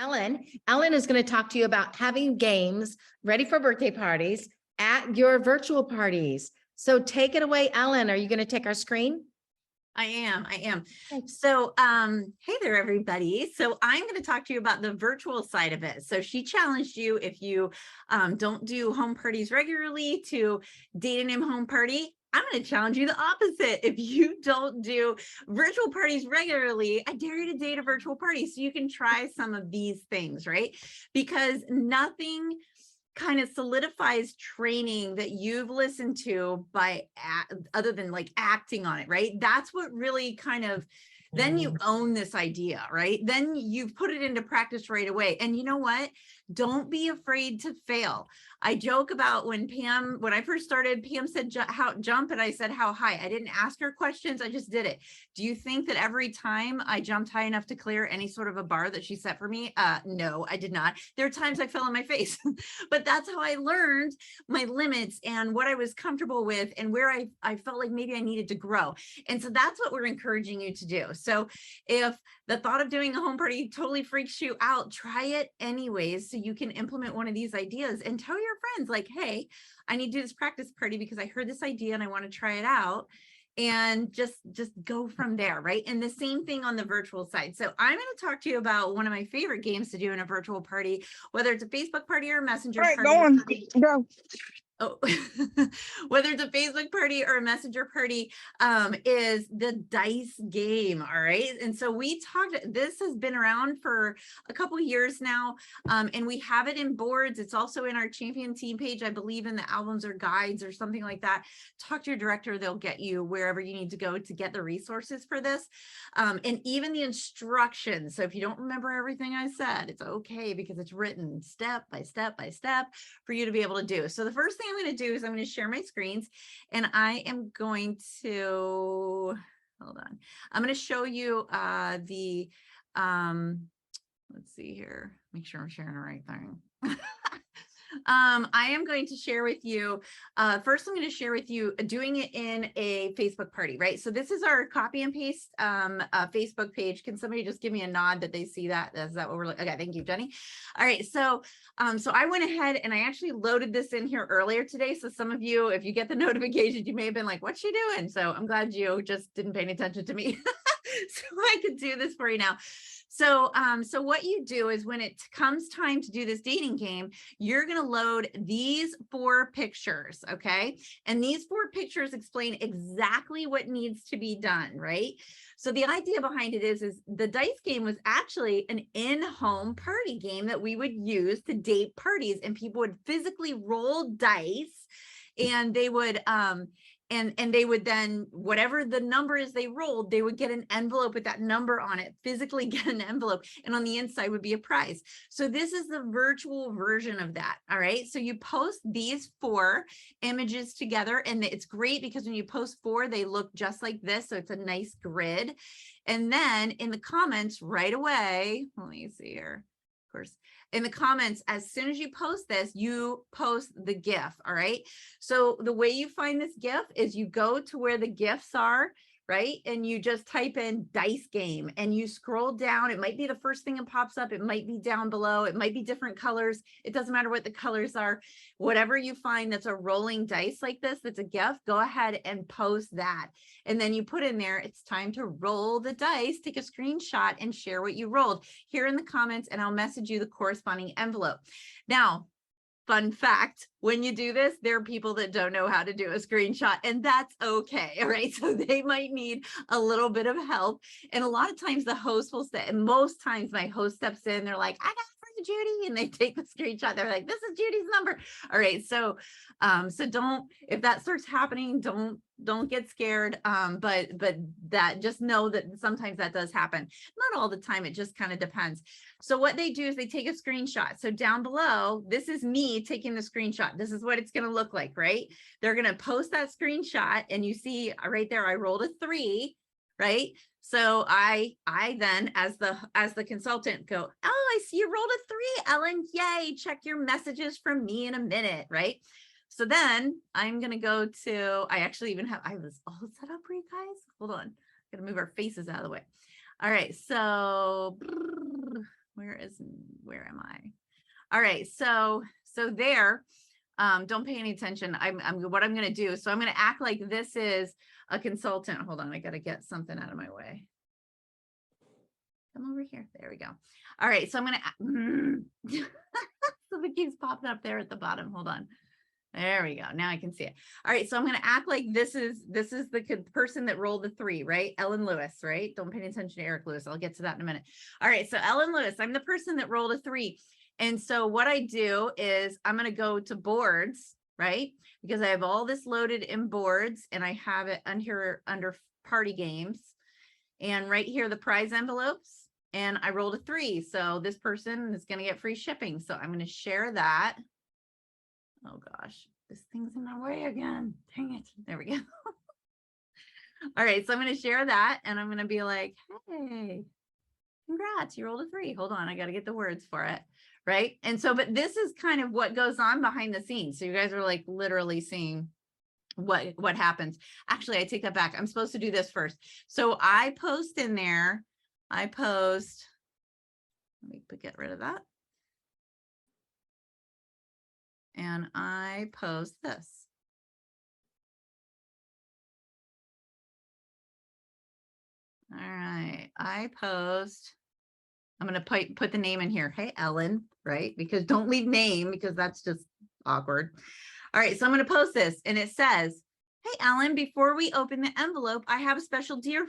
Ellen. Ellen is going to talk to you about having games ready for birthday parties at your virtual parties. So take it away, Ellen. Are you going to take our screen? I am. Okay. So, hey there, everybody. So I'm going to talk to you about the virtual side of it. So she challenged you, if you don't do home parties regularly, to date an in-home party. I'm going to challenge you the opposite. If you don't do virtual parties regularly, I dare you to date a virtual party so you can try some of these things, right? Because nothing kind of solidifies training that you've listened to by other than like acting on it, right? That's what really kind of, then you own this idea, right? Then you've put it into practice right away. And you know what? Don't be afraid to fail. I joke about when I first started, Pam said how jump, and I said how high. I didn't ask her questions, I just did it. Do you think that every time I jumped high enough to clear any sort of a bar that she set for me? No, I did not. There are times I fell on my face, but that's how I learned my limits and what I was comfortable with and where I felt like maybe I needed to grow. And so that's what we're encouraging you to do. So if the thought of doing a home party totally freaks you out, try it anyways so you can implement one of these ideas and tell your friends like, hey, I need to do this practice party because I heard this idea and I want to try it out. And just go from there, right? And the same thing on the virtual side. So I'm going to talk to you about one of my favorite games to do in a virtual party, whether it's a Facebook party or a messenger party. Go. Oh, whether it's a Facebook party or a messenger party, is the dice game. All right. And so this has been around for a couple of years now. And we have it in boards. It's also in our champion team page, I believe, in the albums or guides or something like that. Talk to your director. They'll get you wherever you need to go to get the resources for this. And even the instructions. So if you don't remember everything I said, it's okay because it's written step by step by step for you to be able to do. So the first thing I'm going to do is I'm going to share my screens, and I am going to, hold on. I'm going to show you let's see here, make sure I'm sharing the right thing. I am going to share with you, first I'm going to share with you doing it in a Facebook party, right? So this is our copy and paste Facebook page. Can somebody just give me a nod that they see that? Is that what we're looking? Okay, thank you, Jenny. All right, so I went ahead and I actually loaded this in here earlier today. So some of you, if you get the notifications, you may have been like, what's she doing? So I'm glad you just didn't pay any attention to me. So I could do this for you now. So what you do is when it comes time to do this dating game, you're going to load these 4 pictures. Okay. And these 4 pictures explain exactly what needs to be done. Right. So the idea behind it is the dice game was actually an in-home party game that we would use to date parties, and people would physically roll dice, and they would, and they would then, whatever the number is they rolled, they would get an envelope with that number on it, physically get an envelope, and on the inside would be a prize. So this is the virtual version of that. All right. So you post these 4 images together, and it's great because when you post 4, they look just like this. So it's a nice grid. And then in the comments right away, let me see here, of course, in the comments, as soon as you post this, you post the GIF. All right. So the way you find this GIF is you go to where the GIFs are, right? And you just type in dice game and you scroll down. It might be the first thing that pops up. It might be down below. It might be different colors. It doesn't matter what the colors are. Whatever you find that's a rolling dice like this, that's a GIF, go ahead and post that. And then you put in there, it's time to roll the dice, take a screenshot and share what you rolled here in the comments, and I'll message you the corresponding envelope. Now, fun fact, when you do this, there are people that don't know how to do a screenshot, and that's okay. All right. So they might need a little bit of help. And a lot of times the host will say, and most times my host steps in, they're like, I got it for Judy. And they take the screenshot. They're like, this is Judy's number. All right. So, so don't, if that starts happening, don't get scared. But that, just know that sometimes that does happen. Not all the time. It just kind of depends. So what they do is they take a screenshot. So down below, this is me taking the screenshot. This is what it's going to look like, right? They're going to post that screenshot, and you see right there, I rolled a 3, right? So I then as the consultant go, oh, I see you rolled a 3, Ellen. Yay. Check your messages from me in a minute, right? So then I'm going to go to, I actually even have, I was all set up for you guys. Hold on. I'm going to move our faces out of the way. All right. So where is where am I? All right, so there, don't pay any attention. What I'm going to do. So I'm going to act like this is a consultant. Hold on, I got to get something out of my way. Come over here. There we go. All right, so I'm going to, so it keeps popping up there at the bottom. Hold on. There we go. Now I can see it. All right, so I'm going to act like this is the person that rolled the 3, right? Ellen Lewis, right? Don't pay any attention to Eric Lewis. I'll get to that in a minute. All right, so Ellen Lewis, I'm the person that rolled a 3. And so what I do is I'm going to go to boards, right? Because I have all this loaded in boards and I have it under party games. And right here, the prize envelopes, and I rolled a 3. So this person is going to get free shipping. So I'm going to share that. Oh gosh, this thing's in my way again. Dang it. There we go. All right, so I'm going to share that and I'm going to be like, hey, congrats, you rolled a 3. Hold on, I got to get the words for it. Right. And so, but this is kind of what goes on behind the scenes. So you guys are like literally seeing what happens. Actually, I take that back. I'm supposed to do this first. So I post in there, let me get rid of that. And I post this. All right, I'm going to put the name in here. Hey, Ellen, right? Because don't leave name because that's just awkward. All right, so I'm going to post this and it says, hey, Ellen, before we open the envelope, I have a special deal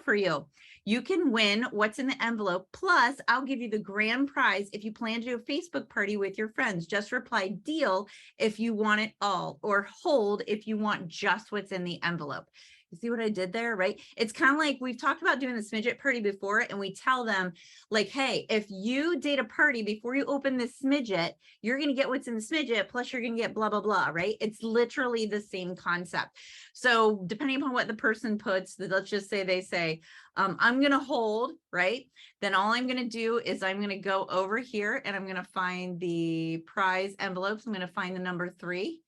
for you. You can win what's in the envelope. Plus, I'll give you the grand prize if you plan to do a Facebook party with your friends. Just reply deal if you want it all, or hold if you want just what's in the envelope. You see what I did there, right? It's kind of like we've talked about doing the smidget party before, and we tell them like, hey, if you date a party before you open this smidget, you're going to get what's in the smidget, plus you're going to get blah, blah, blah, right? It's literally the same concept. So depending upon what the person puts, let's just say they say, I'm going to hold, right? Then all I'm going to do is I'm going to go over here and I'm going to find the prize envelopes. I'm going to find the number 3.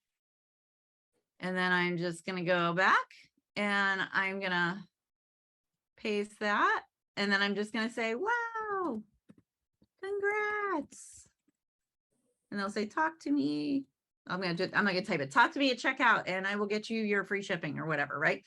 And then I'm just going to go back. And I'm going to paste that. And then I'm just going to say, wow, congrats. And they'll say, talk to me. I'm not going to type it. Talk to me at checkout and I will get you your free shipping or whatever. Right.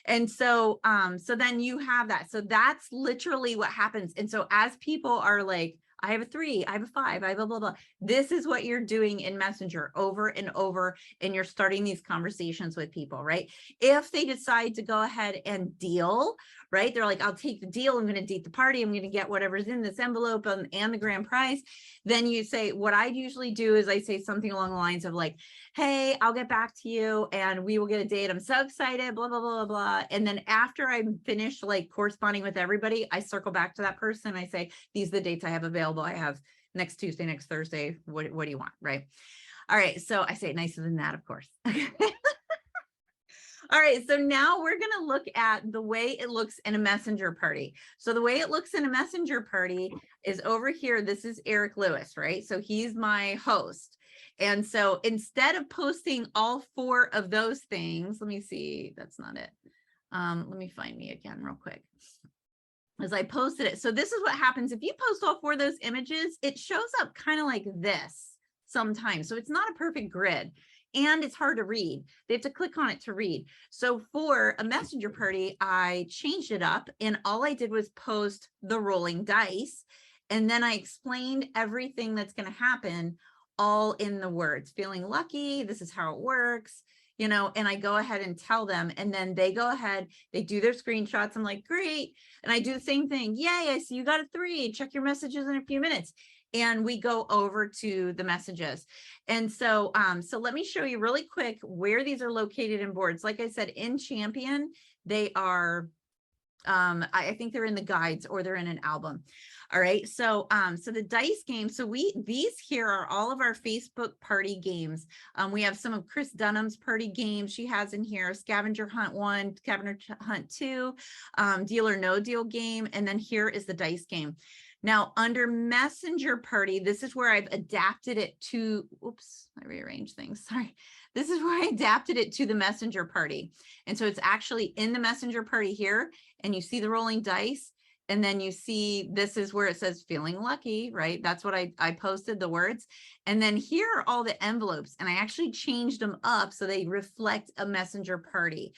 And so, so then you have that. So that's literally what happens. And so as people are like, I have a 3, I have a 5, I have a blah, blah. This is what you're doing in Messenger over and over. And you're starting these conversations with people, right? If they decide to go ahead and deal, right? They're like, I'll take the deal. I'm going to date the party. I'm going to get whatever's in this envelope and the grand prize. Then you say, what I usually do is I say something along the lines of like, hey, I'll get back to you and we will get a date. I'm so excited, blah, blah, blah, blah. And then after I'm finished like corresponding with everybody, I circle back to that person. I say, these are the dates I have available. I have next Tuesday, next Thursday. What do you want? Right. All right. So I say it nicer than that, of course. All right, so now we're going to look at the way it looks in a messenger party. So the way it looks in a messenger party is over here. This is Eric Lewis, right? So he's my host. And so instead of posting all 4 of those things, let me see, that's not it. Let me find me again real quick. As I posted it. So this is what happens. If you post all 4 of those images, it shows up kind of like this sometimes. So it's not a perfect grid. And it's hard to read. They have to click on it to read. So for a messenger party, I changed it up and all I did was post the rolling dice. And then I explained everything that's going to happen all in the words. Feeling lucky, this is how it works, you know, and I go ahead and tell them, and then they go ahead, they do their screenshots. I'm like, great. And I do the same thing. Yay, I see you got a 3. Check your messages in a few minutes. And we go over to the messages. And so, so let me show you really quick where these are located in boards. Like I said, in Champion, they are, I think they're in the guides or they're in an album. All right. So, so the dice game. So these here are all of our Facebook party games. We have some of Chris Dunham's party games she has in here: Scavenger Hunt 1, Scavenger Hunt 2, Deal or No Deal game. And then here is the dice game. Now under Messenger Party, this is where I've adapted it to, oops, I rearranged things, sorry. This is where I adapted it to the Messenger Party. And so it's actually in the Messenger Party here, and you see the rolling dice. And then you see, this is where it says feeling lucky, right? That's what I posted the words. And then here are all the envelopes, and I actually changed them up so they reflect a messenger party.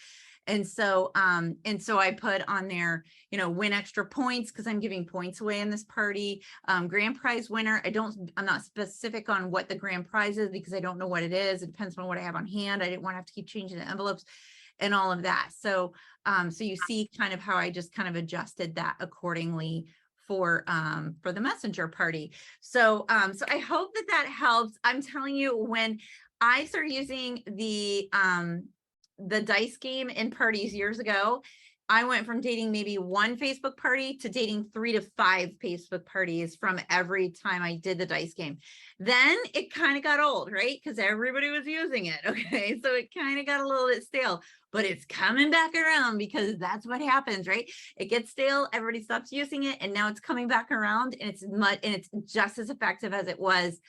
And so I put on there, you know, win extra points because I'm giving points away in this party. Grand prize winner. I'm not specific on what the grand prize is because I don't know what it is. It depends on what I have on hand. I didn't want to have to keep changing the envelopes and all of that. So, so you see kind of how I just kind of adjusted that accordingly for the messenger party. So, so I hope that that helps. I'm telling you, when I started using the dice game in parties years ago, I went from dating maybe one Facebook party to dating 3 to 5 Facebook parties from every time I did the dice game. Then it kind of got old, right? Because everybody was using it. Okay. So it kind of got a little bit stale, but it's coming back around because that's what happens, right? It gets stale, everybody stops using it, and now it's coming back around, and it's just as effective as it was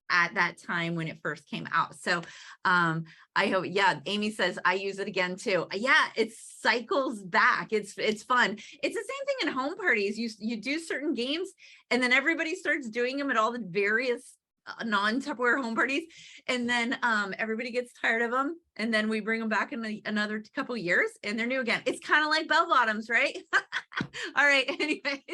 at that time when it first came out. So I hope, yeah, Amy says I use it again too. Yeah, it cycles back. It's fun. It's the same thing in home parties. You do certain games, and then everybody starts doing them at all the various non-Tupperware home parties, and then everybody gets tired of them, and then we bring them back in another couple years, and they're new again. It's kind of like bell bottoms, right? All right. Anyway,